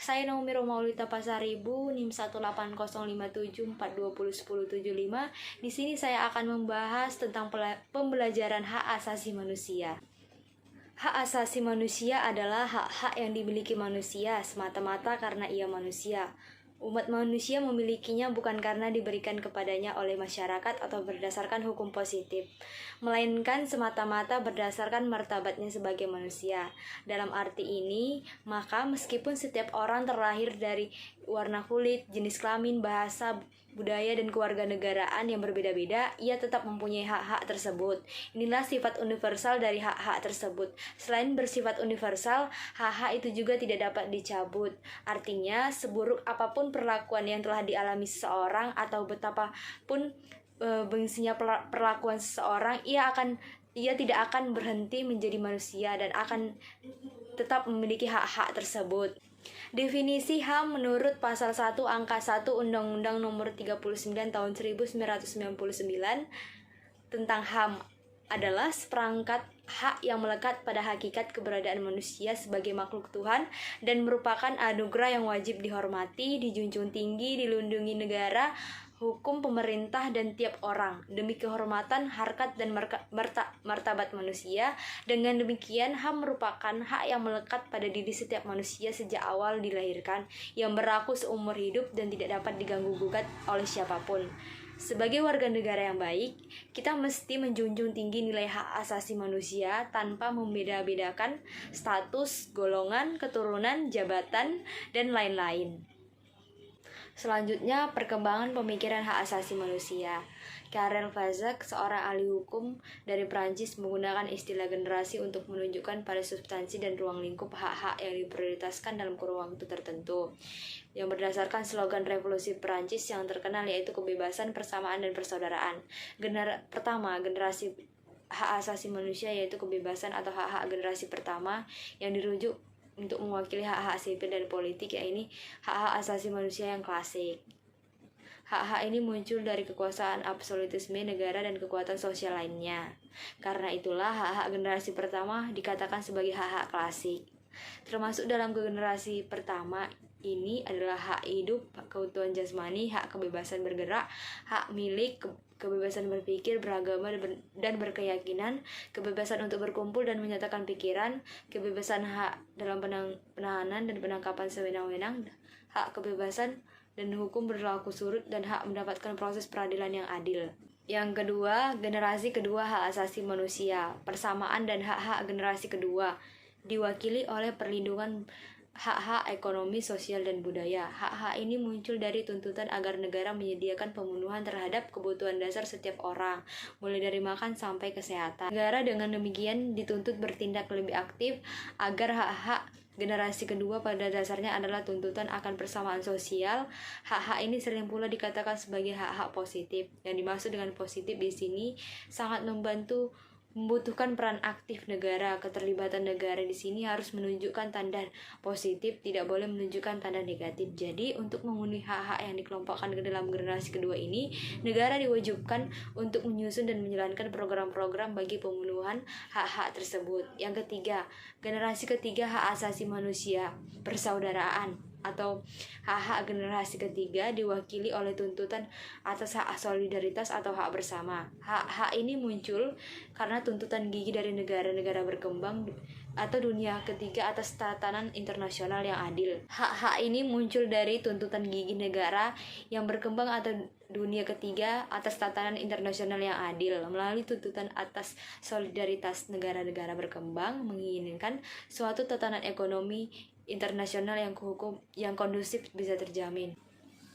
Saya Naomi Romaulita Pasaribu, NIM 18057420105. Di sini saya akan membahas tentang pembelajaran hak asasi manusia. Hak asasi manusia adalah hak-hak yang dimiliki manusia semata-mata karena ia manusia. Umat manusia memilikinya bukan karena diberikan kepadanya oleh masyarakat atau berdasarkan hukum positif, melainkan semata-mata berdasarkan martabatnya sebagai manusia. Dalam arti ini, maka meskipun setiap orang terlahir dari warna kulit, jenis kelamin, bahasa, budaya, dan kewarganegaraan yang berbeda-beda, ia tetap mempunyai hak-hak tersebut. Inilah sifat universal dari hak-hak tersebut. Selain bersifat universal, hak-hak itu juga tidak dapat dicabut. Artinya, seburuk apapun perlakuan yang telah dialami seseorang atau betapapun bengsinya perlakuan seseorang, ia tidak akan berhenti menjadi manusia dan akan tetap memiliki hak-hak tersebut. Definisi HAM menurut pasal 1 angka 1 Undang-Undang Nomor 39 Tahun 1999 tentang HAM adalah seperangkat hak yang melekat pada hakikat keberadaan manusia sebagai makhluk Tuhan dan merupakan anugerah yang wajib dihormati, dijunjung tinggi, dilindungi negara, hukum, pemerintah, dan tiap orang demi kehormatan, harkat, dan martabat manusia. Dengan demikian, HAM merupakan hak yang melekat pada diri setiap manusia sejak awal dilahirkan, yang berlaku seumur hidup dan tidak dapat diganggu-gugat oleh siapapun. Sebagai warga negara yang baik, kita mesti menjunjung tinggi nilai hak asasi manusia tanpa membeda-bedakan status, golongan, keturunan, jabatan, dan lain-lain. Selanjutnya, perkembangan pemikiran hak asasi manusia. Karel Vazak, seorang ahli hukum dari Prancis, menggunakan istilah generasi untuk menunjukkan pada substansi dan ruang lingkup hak-hak yang diprioritaskan dalam kurun waktu tertentu, yang berdasarkan slogan revolusi Prancis yang terkenal, yaitu kebebasan, persamaan, dan persaudaraan. Pertama, generasi hak asasi manusia, yaitu kebebasan atau hak-hak generasi pertama yang dirujuk untuk mewakili hak-hak sipil dan politik, yaitu hak-hak asasi manusia yang klasik. Hak-hak ini muncul dari kekuasaan absolutisme negara dan kekuatan sosial lainnya. Karena itulah hak-hak generasi pertama dikatakan sebagai hak-hak klasik. Termasuk dalam generasi pertama ini adalah hak hidup, hak keutuhan jasmani, hak kebebasan bergerak, hak milik, kebebasan berpikir, beragama, dan berkeyakinan, kebebasan untuk berkumpul dan menyatakan pikiran, kebebasan hak dalam penahanan dan penangkapan sewenang-wenang, hak kebebasan dan hukum berlaku surut, dan hak mendapatkan proses peradilan yang adil. Yang kedua, generasi kedua hak asasi manusia, persamaan dan hak-hak generasi kedua diwakili oleh perlindungan hak-hak ekonomi, sosial, dan budaya. Hak-hak ini muncul dari tuntutan agar negara menyediakan pemenuhan terhadap kebutuhan dasar setiap orang, mulai dari makan sampai kesehatan. Negara dengan demikian dituntut bertindak lebih aktif agar hak-hak generasi kedua pada dasarnya adalah tuntutan akan persamaan sosial. Hak-hak ini sering pula dikatakan sebagai hak-hak positif. Yang dimaksud dengan positif di sini sangat membutuhkan peran aktif negara. Keterlibatan negara di sini harus menunjukkan tanda positif, tidak boleh menunjukkan tanda negatif. Jadi, untuk memenuhi hak-hak yang dikelompokkan ke dalam generasi kedua ini, negara diwajibkan untuk menyusun dan menjalankan program-program bagi pemenuhan hak-hak tersebut. Yang ketiga, generasi ketiga hak asasi manusia, persaudaraan atau hak-hak generasi ketiga diwakili oleh tuntutan atas hak solidaritas atau hak bersama. Hak-hak ini muncul karena tuntutan gigih dari negara-negara berkembang atau dunia ketiga atas tatanan internasional yang adil. Hak-hak ini muncul dari tuntutan gigih negara yang berkembang atau dunia ketiga atas tatanan internasional yang adil. Melalui tuntutan atas solidaritas, negara-negara berkembang menginginkan suatu tatanan ekonomi internasional yang kondusif bisa terjamin.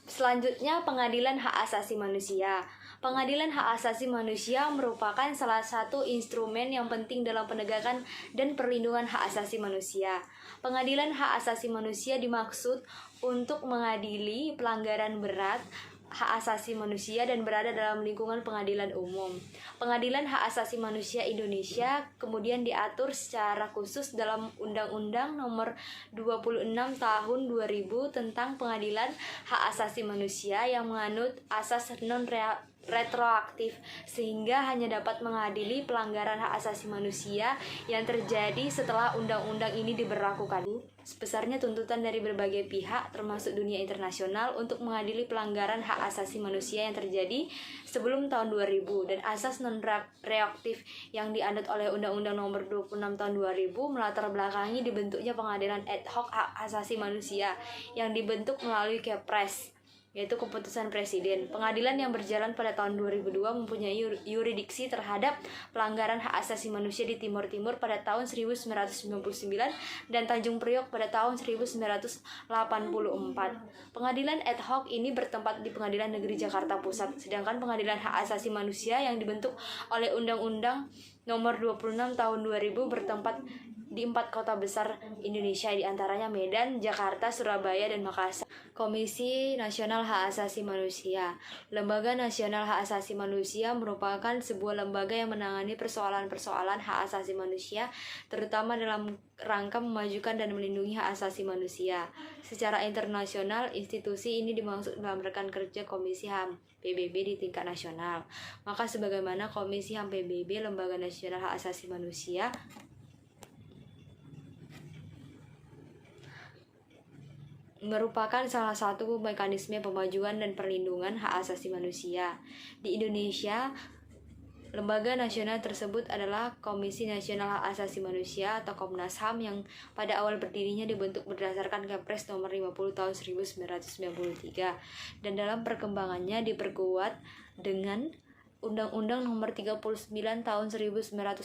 Selanjutnya, pengadilan hak asasi manusia. Pengadilan hak asasi manusia merupakan salah satu instrumen yang penting dalam penegakan dan perlindungan hak asasi manusia. Pengadilan hak asasi manusia dimaksud untuk mengadili pelanggaran berat hak asasi manusia dan berada dalam lingkungan pengadilan umum. Pengadilan Hak Asasi Manusia Indonesia kemudian diatur secara khusus dalam Undang-Undang Nomor 26 Tahun 2000 tentang Pengadilan Hak Asasi Manusia yang menganut asas retroaktif, sehingga hanya dapat mengadili pelanggaran hak asasi manusia yang terjadi setelah undang-undang ini diberlakukan. Sebesarnya tuntutan dari berbagai pihak, termasuk dunia internasional, untuk mengadili pelanggaran hak asasi manusia yang terjadi sebelum tahun 2000, dan asas non-reaktif yang dianut oleh Undang-Undang Nomor 26 Tahun 2000 melatar belakangi dibentuknya pengadilan ad hoc hak asasi manusia yang dibentuk melalui Kepres, yaitu keputusan Presiden. Pengadilan yang berjalan pada tahun 2002 mempunyai yurisdiksi terhadap pelanggaran hak asasi manusia di Timur Timur pada tahun 1999 dan Tanjung Priok pada tahun 1984. Pengadilan ad hoc ini bertempat di Pengadilan Negeri Jakarta Pusat, sedangkan Pengadilan Hak Asasi Manusia yang dibentuk oleh Undang-Undang Nomor 26 Tahun 2000 bertempat di 4 kota besar Indonesia, diantaranya Medan, Jakarta, Surabaya, dan Makassar. Komisi Nasional Hak Asasi Manusia. Lembaga Nasional Hak Asasi Manusia merupakan sebuah lembaga yang menangani persoalan-persoalan hak asasi manusia, terutama dalam rangka memajukan dan melindungi hak asasi manusia. Secara internasional, institusi ini dimaksud dalam rekan kerja Komisi HAM PBB di tingkat nasional. Maka sebagaimana Komisi HAM PBB, Lembaga Nasional Hak Asasi Manusia merupakan salah satu mekanisme pemajuan dan perlindungan hak asasi manusia. Di Indonesia, lembaga nasional tersebut adalah Komisi Nasional Hak Asasi Manusia atau Komnas HAM yang pada awal berdirinya dibentuk berdasarkan Kepres nomor 50 tahun 1993 dan dalam perkembangannya diperkuat dengan Undang-Undang Nomor 39 Tahun 1999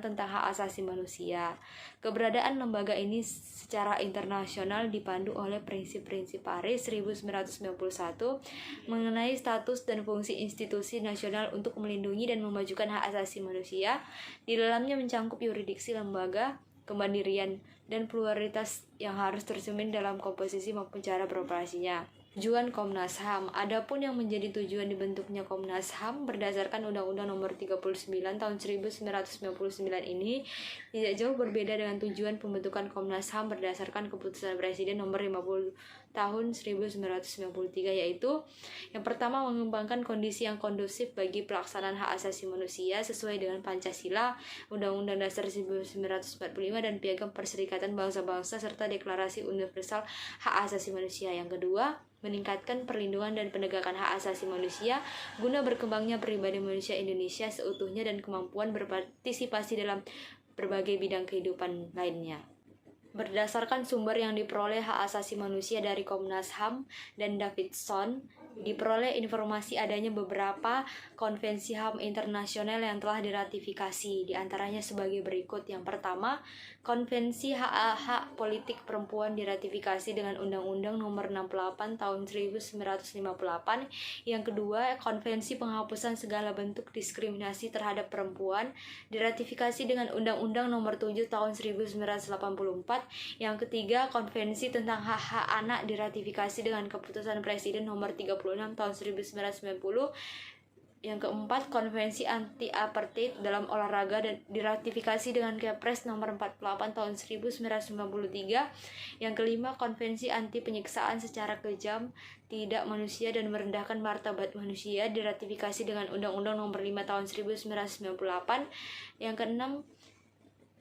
tentang Hak Asasi Manusia. Keberadaan lembaga ini secara internasional dipandu oleh prinsip-prinsip Paris 1991 mengenai status dan fungsi institusi nasional untuk melindungi dan memajukan hak asasi manusia. Di dalamnya mencangkup yurisdiksi lembaga, kemandirian, dan pluralitas yang harus tercermin dalam komposisi maupun cara beroperasinya. Tujuan Komnas HAM. Adapun yang menjadi tujuan dibentuknya Komnas HAM berdasarkan Undang-Undang Nomor 39 Tahun 1999 ini tidak jauh berbeda dengan tujuan pembentukan Komnas HAM berdasarkan Keputusan Presiden Nomor 50 Tahun 1993, yaitu yang pertama, mengembangkan kondisi yang kondusif bagi pelaksanaan hak asasi manusia sesuai dengan Pancasila, Undang-Undang Dasar 1945, dan Piagam Perserikatan Bangsa-Bangsa serta Deklarasi Universal Hak Asasi Manusia. Yang kedua, meningkatkan perlindungan dan penegakan hak asasi manusia guna berkembangnya pribadi manusia Indonesia seutuhnya dan kemampuan berpartisipasi dalam berbagai bidang kehidupan lainnya. Berdasarkan sumber yang diperoleh hak asasi manusia dari Komnas HAM dan Davidson, diperoleh informasi adanya beberapa konvensi HAM internasional yang telah diratifikasi, diantaranya sebagai berikut. Yang pertama, Konvensi Hak Politik Perempuan diratifikasi dengan Undang-Undang Nomor 68 Tahun 1958. Yang kedua, Konvensi Penghapusan Segala Bentuk Diskriminasi Terhadap Perempuan diratifikasi dengan Undang-Undang Nomor 7 Tahun 1984. Yang ketiga, Konvensi tentang Hak-Hak Anak diratifikasi dengan Keputusan Presiden Nomor 36 Tahun 1990. Yang keempat, Konvensi Anti-Apartheid dalam Olahraga dan diratifikasi dengan Kepres Nomor 48 Tahun 1993. Yang kelima, Konvensi Anti Penyiksaan Secara Kejam, Tidak Manusia dan Merendahkan Martabat Manusia diratifikasi dengan Undang-Undang Nomor 5 Tahun 1998. Yang keenam,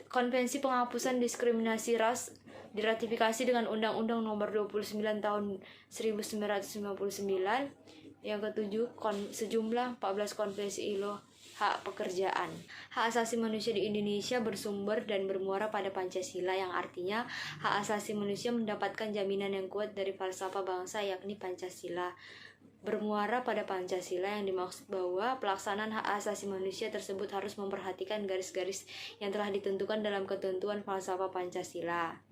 Konvensi Penghapusan Diskriminasi Ras diratifikasi dengan Undang-Undang Nomor 29 Tahun 1959. Yang ketujuh, sejumlah 14 konvensi ILO hak pekerjaan. Hak asasi manusia di Indonesia bersumber dan bermuara pada Pancasila, yang artinya hak asasi manusia mendapatkan jaminan yang kuat dari falsafah bangsa, yakni Pancasila. Bermuara pada Pancasila yang dimaksud bahwa pelaksanaan hak asasi manusia tersebut harus memperhatikan garis-garis yang telah ditentukan dalam ketentuan falsafah Pancasila.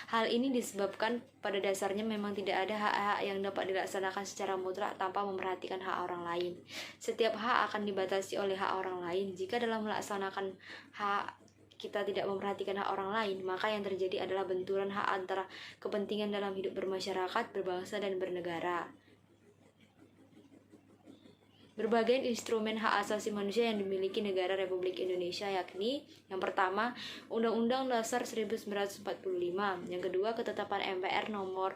Hal ini disebabkan pada dasarnya memang tidak ada hak-hak yang dapat dilaksanakan secara mutlak tanpa memperhatikan hak orang lain. Setiap hak akan dibatasi oleh hak orang lain. Jika dalam melaksanakan hak kita tidak memperhatikan hak orang lain, maka yang terjadi adalah benturan hak antara kepentingan dalam hidup bermasyarakat, berbangsa, dan bernegara. Berbagai instrumen hak asasi manusia yang dimiliki negara Republik Indonesia, yakni yang pertama, Undang-Undang Dasar 1945. Yang kedua, ketetapan MPR nomor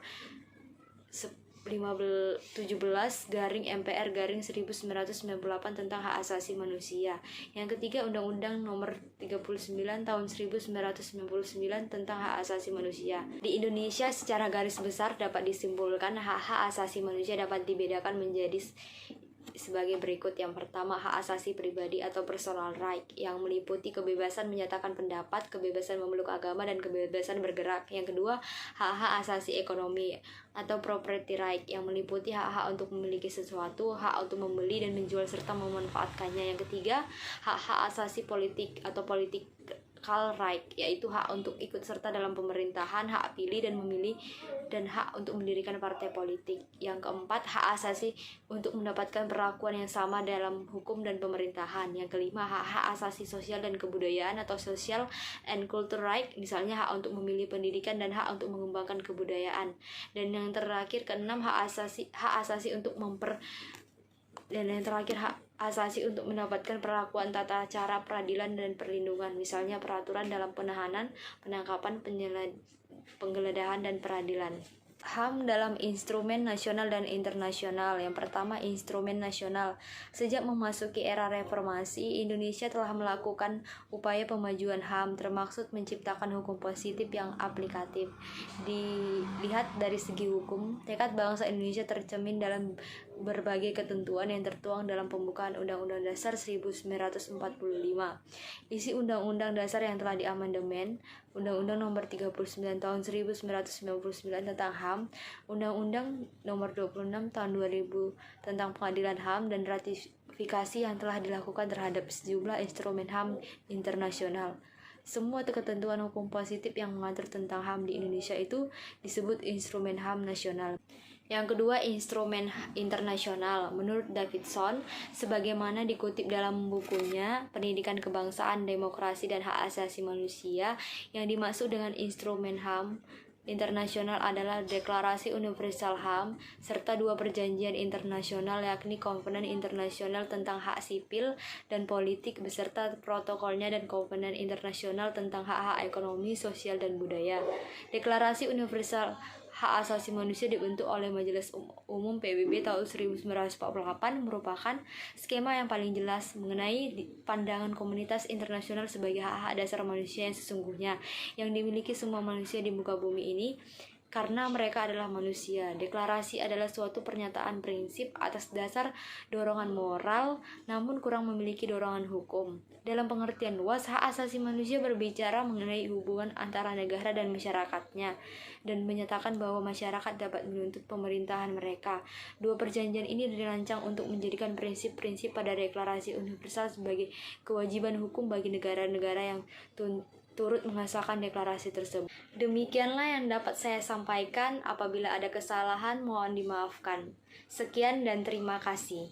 17/MPR/1998 tentang hak asasi manusia. Yang ketiga, Undang-Undang Nomor 39 Tahun 1999 tentang hak asasi manusia. Di Indonesia secara garis besar dapat disimpulkan hak-hak asasi manusia dapat dibedakan menjadi sebagai berikut. Yang pertama, hak asasi pribadi atau personal right yang meliputi kebebasan menyatakan pendapat, kebebasan memeluk agama, dan kebebasan bergerak. Yang kedua, hak-hak asasi ekonomi atau property right yang meliputi hak-hak untuk memiliki sesuatu, hak untuk membeli dan menjual serta memanfaatkannya. Yang ketiga, hak-hak asasi politik atau political right, yaitu hak untuk ikut serta dalam pemerintahan, hak pilih dan memilih, dan hak untuk mendirikan partai politik. Yang keempat, hak asasi untuk mendapatkan perlakuan yang sama dalam hukum dan pemerintahan. Yang kelima, hak-hak asasi sosial dan kebudayaan atau social and cultural right, misalnya hak untuk memilih pendidikan dan hak untuk mengembangkan kebudayaan. Dan yang terakhir, keenam, hak asasi untuk hak asasi untuk mendapatkan perlakuan tata cara peradilan dan perlindungan, misalnya peraturan dalam penahanan, penangkapan, penggeledahan, dan peradilan. HAM dalam instrumen nasional dan internasional. Yang pertama, instrumen nasional. Sejak memasuki era reformasi, Indonesia telah melakukan upaya pemajuan HAM, termaksud menciptakan hukum positif yang aplikatif. Dilihat dari segi hukum, tekad bangsa Indonesia tercermin dalam berbagai ketentuan yang tertuang dalam pembukaan Undang-Undang Dasar 1945. Isi Undang-Undang Dasar yang telah diamandemen, Undang-Undang Nomor 39 Tahun 1999 tentang HAM, Undang-Undang Nomor 26 Tahun 2000 tentang Pengadilan HAM, dan ratifikasi yang telah dilakukan terhadap sejumlah instrumen HAM internasional. Semua ketentuan hukum positif yang mengatur tentang HAM di Indonesia itu disebut instrumen HAM nasional. Yang kedua, instrumen internasional. Menurut Davidson, sebagaimana dikutip dalam bukunya Pendidikan Kebangsaan, Demokrasi, dan Hak Asasi Manusia, yang dimaksud dengan instrumen HAM internasional adalah Deklarasi Universal HAM serta dua perjanjian internasional, yakni Kovenant Internasional tentang Hak Sipil dan Politik beserta protokolnya, dan Kovenant Internasional tentang hak-hak ekonomi, sosial, dan budaya. Deklarasi Universal Hak Asasi Manusia dibentuk oleh Majelis Umum PBB tahun 1948 merupakan skema yang paling jelas mengenai pandangan komunitas internasional sebagai hak-hak dasar manusia yang sesungguhnya yang dimiliki semua manusia di muka bumi ini karena mereka adalah manusia. Deklarasi adalah suatu pernyataan prinsip atas dasar dorongan moral namun kurang memiliki dorongan hukum. Dalam pengertian luas, hak asasi manusia berbicara mengenai hubungan antara negara dan masyarakatnya dan menyatakan bahwa masyarakat dapat menuntut pemerintahan mereka. Dua perjanjian ini dirancang untuk menjadikan prinsip-prinsip pada Deklarasi Universal sebagai kewajiban hukum bagi negara-negara yang turut mengesahkan deklarasi tersebut. Demikianlah yang dapat saya sampaikan. Apabila ada kesalahan, mohon dimaafkan. Sekian dan terima kasih.